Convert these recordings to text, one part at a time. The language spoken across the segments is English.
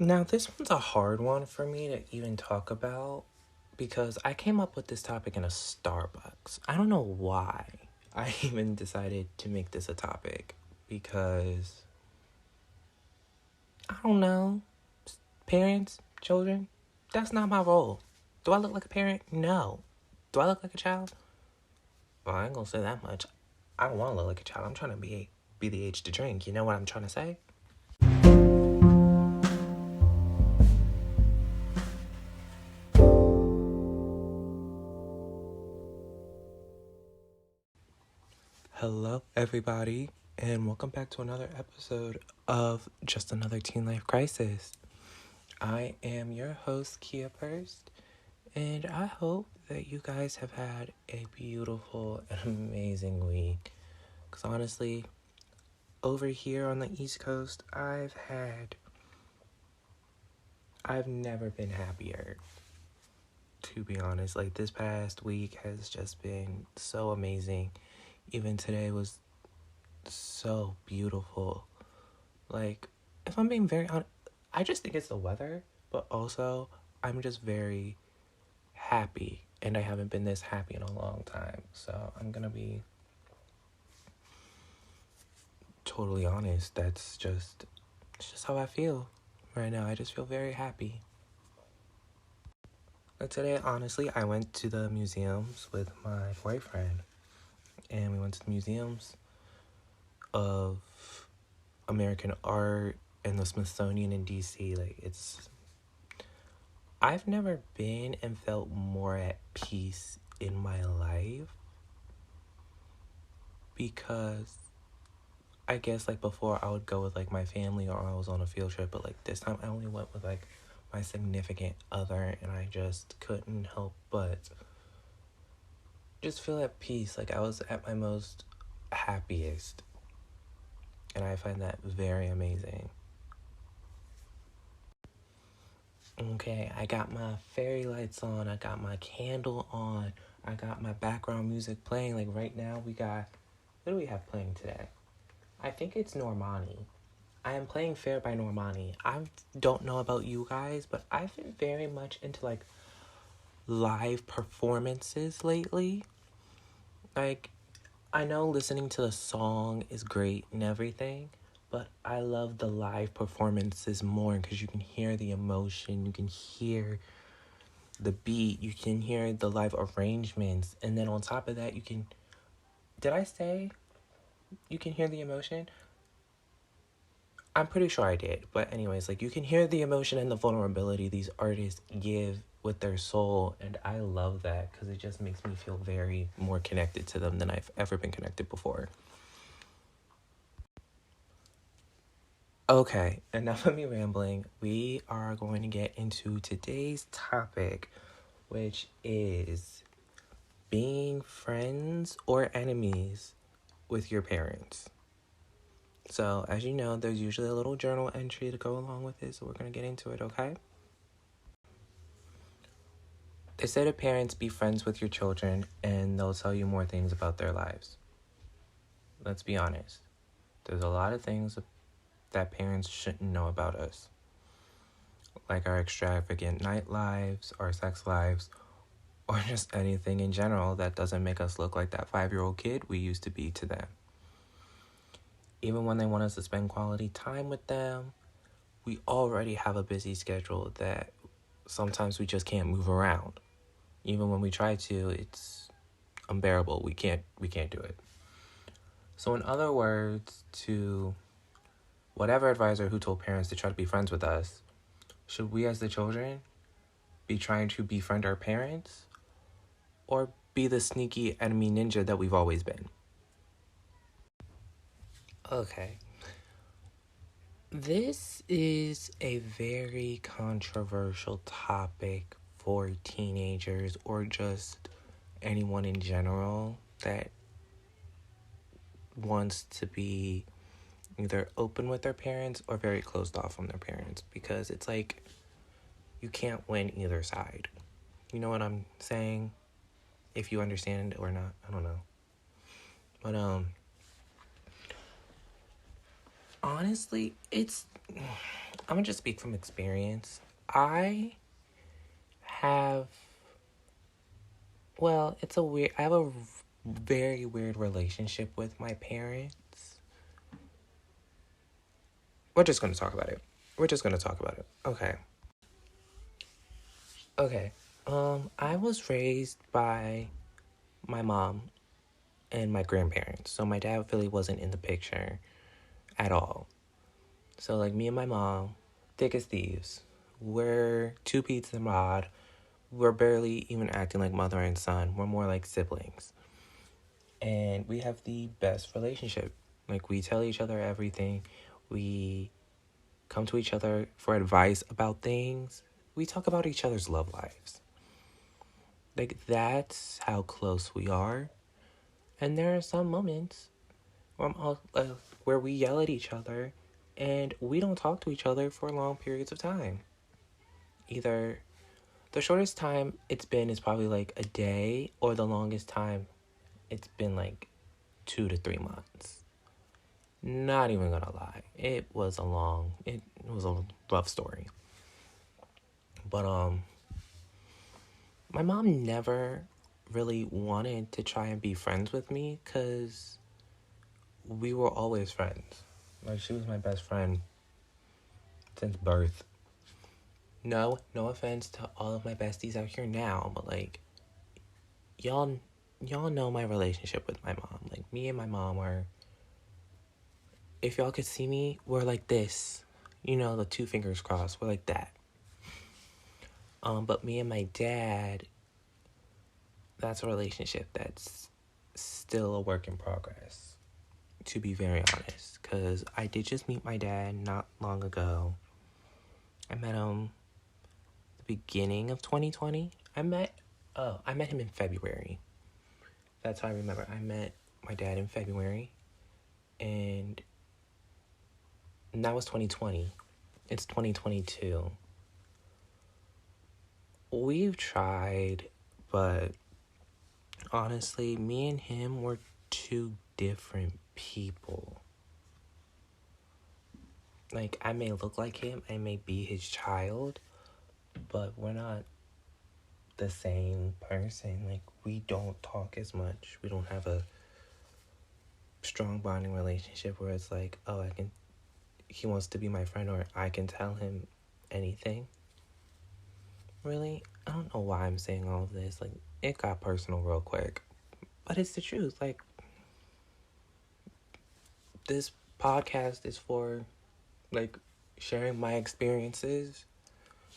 Now, this one's a hard one for me to even talk about because I came up with this topic in a Starbucks. I don't know why I even decided to make this a topic because I don't know. Parents, children, that's not my role. Do I look like a parent? No. Do I look like a child? Well, I ain't gonna say that much. I don't want to look like a child. I'm trying to be the age to drink. You know what I'm trying to say? Hello, everybody, and welcome back to another episode of Just Another Teen Life Crisis. I am your host, Kia Purst, and I hope that you guys have had a beautiful and amazing week. Because honestly, over here on the East Coast, I've never been happier, to be honest. Like, this past week has just been so amazing. Even today was so beautiful. Like, if I'm being very honest, I just think it's the weather, but also I'm just very happy, and I haven't been this happy in a long time. So I'm gonna be totally honest. It's just how I feel right now. I just feel very happy. But today, honestly, I went to the museums with my boyfriend, and we went to the museums of American art and the Smithsonian in DC. I've never been and felt more at peace in my life because I guess like before I would go with like my family or I was on a field trip, but like this time I only went with like my significant other, and I just couldn't help but just feel at peace. Like I was at my most happiest, and I find that very amazing. Okay, I got my fairy lights on, I got my candle on, I got my background music playing. Like right now what do we have playing today? I think it's Normani. I am playing Fair by Normani. I don't know about you guys, but I've been very much into like live performances lately. Like, I know listening to the song is great and everything, but I love the live performances more because you can hear the emotion, you can hear the beat, you can hear the live arrangements, and then on top of that, did I say you can hear the emotion? I'm pretty sure I did. But anyways, like you can hear the emotion and the vulnerability these artists give with their soul, and I love that because it just makes me feel very more connected to them than I've ever been connected before. Okay, enough of me rambling. We are going to get into today's topic, which is being friends or enemies with your parents. So, as you know, there's usually a little journal entry to go along with it, so we're going to get into it, okay? They say to parents, be friends with your children, and they'll tell you more things about their lives. Let's be honest. There's a lot of things that parents shouldn't know about us, like our extravagant night lives, our sex lives, or just anything in general that doesn't make us look like that 5-year-old kid we used to be to them. Even when they want us to spend quality time with them, we already have a busy schedule that sometimes we just can't move around. Even when we try to, it's unbearable. We can't do it. So in other words, to whatever advisor who told parents to try to be friends with us, should we as the children be trying to befriend our parents or be the sneaky enemy ninja that we've always been? Okay. This is a very controversial topic for teenagers or just anyone in general that wants to be either open with their parents or very closed off from their parents, because it's like you can't win either side. You know what I'm saying? If you understand it or not, I don't know. But honestly, I'm gonna just speak from experience. I have, I have a very weird relationship with my parents. We're just gonna talk about it. Okay. Okay. I was raised by my mom and my grandparents. So my dad really wasn't in the picture at all. So like me and my mom, thick as thieves. We're two peas in a pod. We're barely even acting like mother and son. We're more like siblings. And we have the best relationship. Like we tell each other everything. We come to each other for advice about things. We talk about each other's love lives. Like that's how close we are. And there are some moments where we yell at each other and we don't talk to each other for long periods of time. Either the shortest time it's been is probably like a day, or the longest time it's been like 2 to 3 months. Not even gonna lie. It was a rough story. But my mom never really wanted to try and be friends with me because we were always friends. Like she was my best friend since birth. No offense to all of my besties out here now, but like y'all know my relationship with my mom. Like me and my mom are, if y'all could see me, we're like this. You know, the 2 fingers crossed. We're like that. But me and my dad, that's a relationship that's still a work in progress, to be very honest. Because I did just meet my dad not long ago. I met him the beginning of 2020. I met him in February. That's how I remember. I met my dad in February. And that was 2020. It's 2022. We've tried, but honestly, me and him were 2 different people. Like, I may look like him, I may be his child, but we're not the same person. Like, we don't talk as much. We don't have a strong bonding relationship where it's like, oh, he wants to be my friend, or I can tell him anything. Really? I don't know why I'm saying all of this. Like, it got personal real quick. But it's the truth. Like, this podcast is for, like, sharing my experiences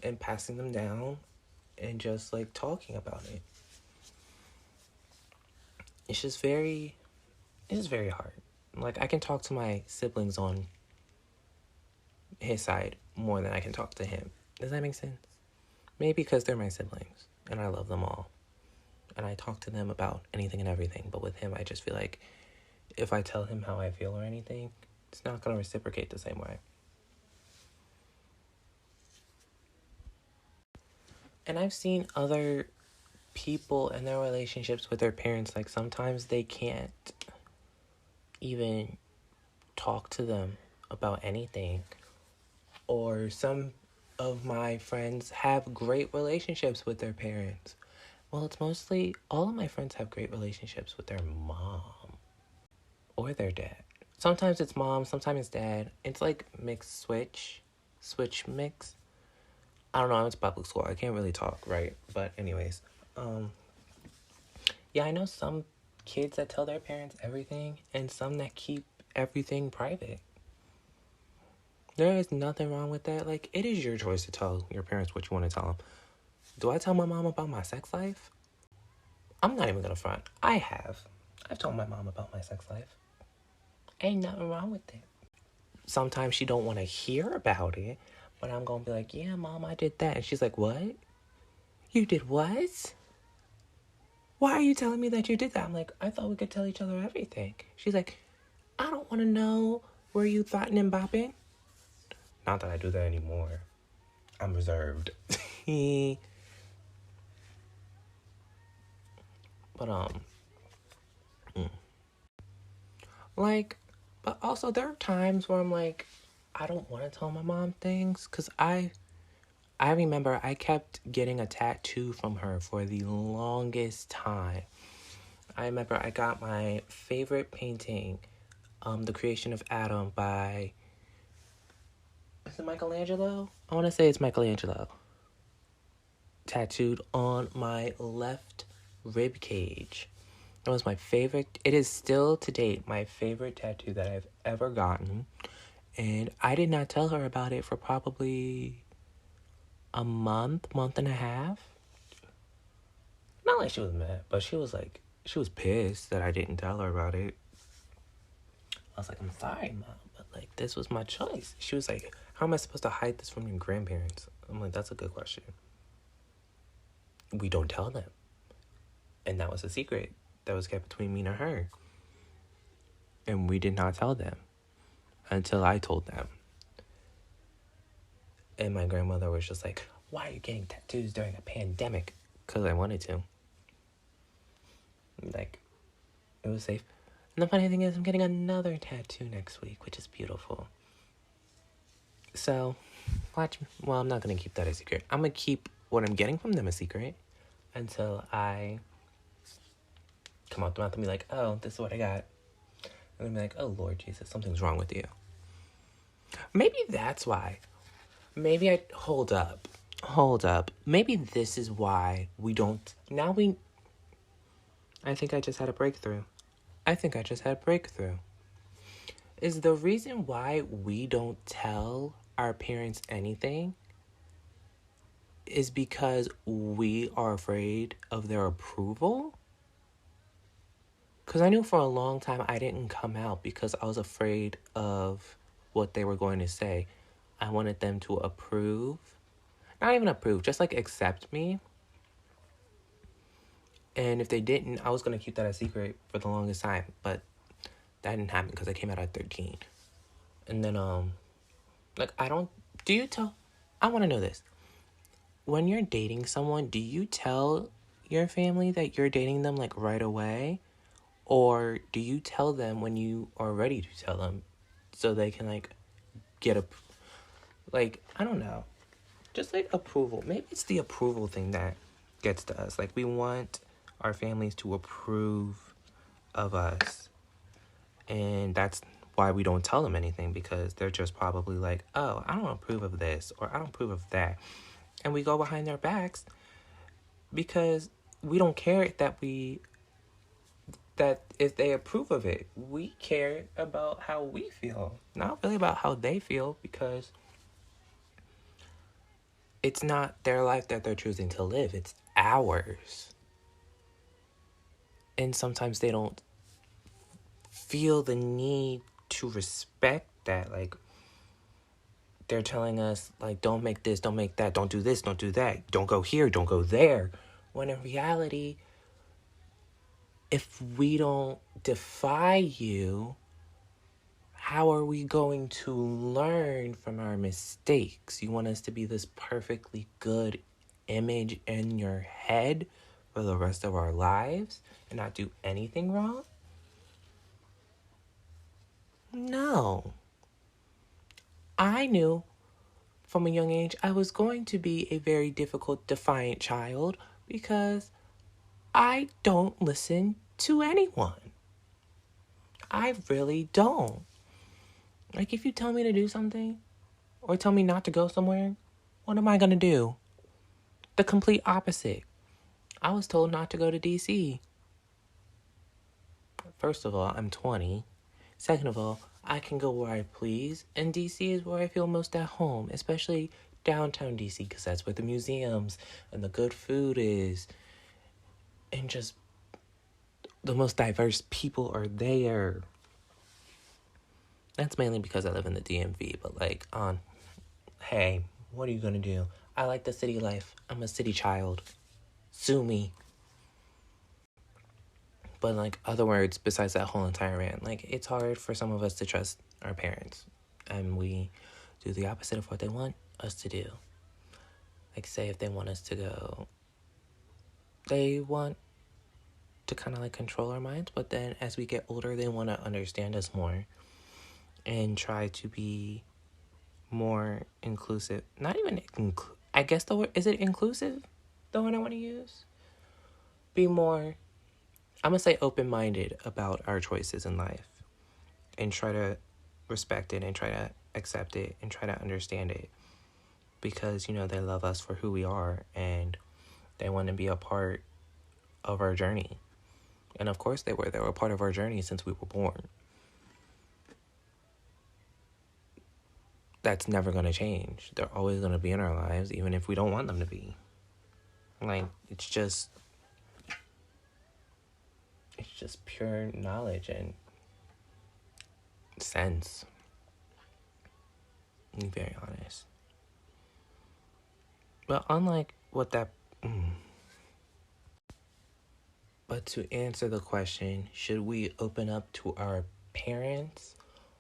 and passing them down and just, like, talking about it. It's just very hard. Like, I can talk to my siblings on his side more than I can talk to him. Does that make sense? Maybe because they're my siblings and I love them all. And I talk to them about anything and everything. But with him, I just feel like if I tell him how I feel or anything, it's not going to reciprocate the same way. And I've seen other people in their relationships with their parents, like sometimes they can't even talk to them about anything. Or some of my friends have great relationships with their parents. Well, it's mostly, all of my friends have great relationships with their mom or their dad. Sometimes it's mom, sometimes it's dad. It's like switch mix. I don't know, I went to public school. I can't really talk, right? But anyways, yeah, I know some kids that tell their parents everything and some that keep everything private. There is nothing wrong with that. Like, it is your choice to tell your parents what you want to tell them. Do I tell my mom about my sex life? I'm not even gonna front. I've told my mom about my sex life. Ain't nothing wrong with it. Sometimes she don't want to hear about it, but I'm gonna be like, yeah, mom, I did that. And she's like, what? You did what? Why are you telling me that you did that? I'm like, I thought we could tell each other everything. She's like, I don't want to know where you thoughtin' and bopping. Not that I do that anymore. I'm reserved. But, like, but also there are times where I'm like, I don't want to tell my mom things because I remember I kept getting a tattoo from her for the longest time. I remember I got my favorite painting, The Creation of Adam by, is it Michelangelo? I want to say it's Michelangelo. Tattooed on my left rib cage. It was my favorite. It is still to date my favorite tattoo that I've ever gotten. And I did not tell her about it for probably a month and a half. Not like she was mad, but she was pissed that I didn't tell her about it. I was like, I'm sorry, Mom, but like, this was my choice. She was like, how am I supposed to hide this from your grandparents? I'm like, that's a good question. We don't tell them. And that was a secret that was kept between me and her. And we did not tell them until I told them. And my grandmother was just like, why are you getting tattoos during a pandemic? Because I wanted to. Like, it was safe. And the funny thing is, I'm getting another tattoo next week, which is beautiful. So, watch. Well, I'm not going to keep that a secret. I'm going to keep what I'm getting from them a secret until I come out the mouth and be like, oh, this is what I got. And then be like, oh, Lord Jesus, something's wrong with you. Maybe that's why. Maybe hold up. Maybe this is why we don't, I think I just had a breakthrough. Is the reason why we don't tell our parents anything is because we are afraid of their approval? Because I knew for a long time I didn't come out because I was afraid of what they were going to say. I wanted them to approve. Not even approve, just like accept me. And if they didn't, I was going to keep that a secret for the longest time. But that didn't happen because I came out at 13. And then, like, I want to know this. When you're dating someone, do you tell your family that you're dating them, like, right away? Or do you tell them when you are ready to tell them so they can, like, I don't know. Just, like, approval. Maybe it's the approval thing that gets to us. Like, we want our families to approve of us. And that's why we don't tell them anything, because they're just probably like, oh, I don't approve of this or I don't approve of that. And we go behind their backs because we don't care that if they approve of it. We care about how we feel, not really about how they feel, because it's not their life that they're choosing to live. It's ours. And sometimes they don't feel the need to respect that. Like, they're telling us, like, don't make this, don't make that, don't do this, don't do that, don't go here, don't go there. When in reality, if we don't defy you, how are we going to learn from our mistakes? You want us to be this perfectly good image in your head for the rest of our lives and not do anything wrong? No. I knew from a young age I was going to be a very difficult, defiant child because I don't listen to anyone. I really don't. Like, if you tell me to do something or tell me not to go somewhere, what am I going to do? The complete opposite. I was told not to go to DC. First of all, I'm 20. Second of all, I can go where I please, and DC is where I feel most at home, especially downtown DC, because that's where the museums and the good food is, and just the most diverse people are there. That's mainly because I live in the DMV, but hey, what are you gonna do? I like the city life. I'm a city child. Sue me. But, like, other words besides that whole entire rant, like, it's hard for some of us to trust our parents. And we do the opposite of what they want us to do. Like, say if they want us to go, they want to kind of, like, control our minds. But then as we get older, they want to understand us more and try to be more inclusive. Not even I guess the word, is it inclusive? The one I want to use? Be more, I'm going to say open-minded about our choices in life and try to respect it and try to accept it and try to understand it, because, you know, they love us for who we are and they want to be a part of our journey. And of course they were a part of our journey since we were born. That's never going to change. They're always going to be in our lives, even if we don't want them to be. Like, it's just pure knowledge and sense. To be very honest. But unlike what that... But to answer the question, should we open up to our parents,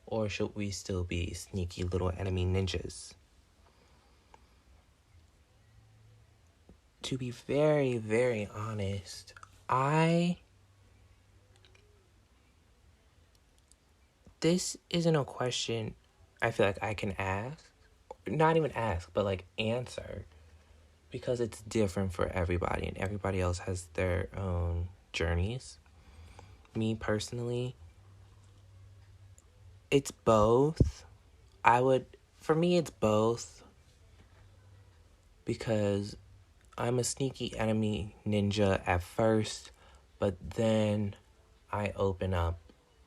or should we still be sneaky little enemy ninjas? To be very, very honest, this isn't a question I feel like I can ask. Not even ask, but like answer. Because it's different for everybody, and everybody else has their own journeys. Me personally, it's both. For me, it's both. Because I'm a sneaky enemy ninja at first, but then I open up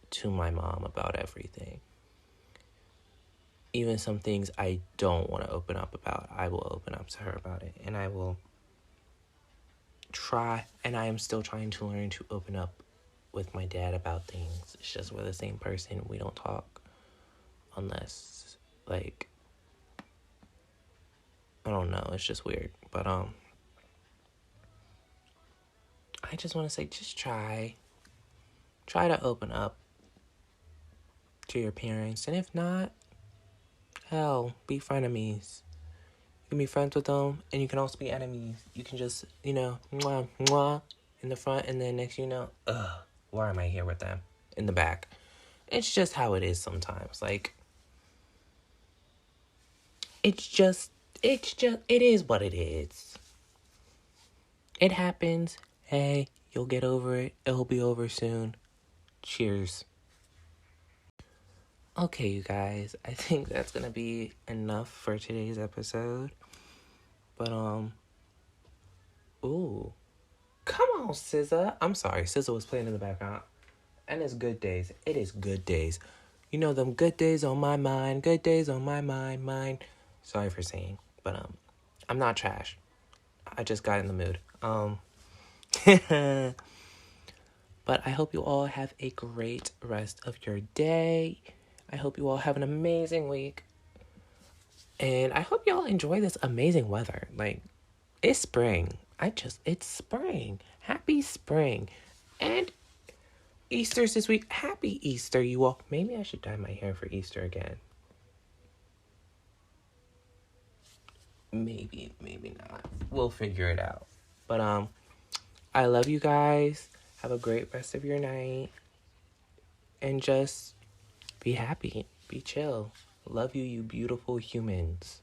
to my mom about everything. Even some things I don't want to open up about, I will open up to her about it. And I will try, and I am still trying to learn to open up with my dad about things. It's just we're the same person. We don't talk unless, like, I don't know. It's just weird. But, I just want to say, just try to open up to your parents. And if not, hell, be frenemies. You can be friends with them, and you can also be enemies. You can just, you know, mwah, mwah, in the front, and then next you know, why am I here with them? In the back. It's just how it is sometimes. Like, it is what it is. It happens. Hey, you'll get over it. It'll be over soon. Cheers. Okay, you guys, I think that's gonna be enough for today's episode. But, ooh. Come on, SZA. I'm sorry, SZA was playing in the background. And it's good days. It is good days. You know, them good days on my mind. Good days on my mind. Sorry for saying. But, I'm not trash. I just got in the mood. But I hope you all have a great rest of your day. I hope you all have an amazing week. And I hope y'all enjoy this amazing weather. Like, it's spring. It's spring. Happy spring. And Easter's this week. Happy Easter, you all. Maybe I should dye my hair for Easter again. Maybe not. We'll figure it out. But, I love you guys. Have a great rest of your night. And just be happy. Be chill. Love you, you beautiful humans.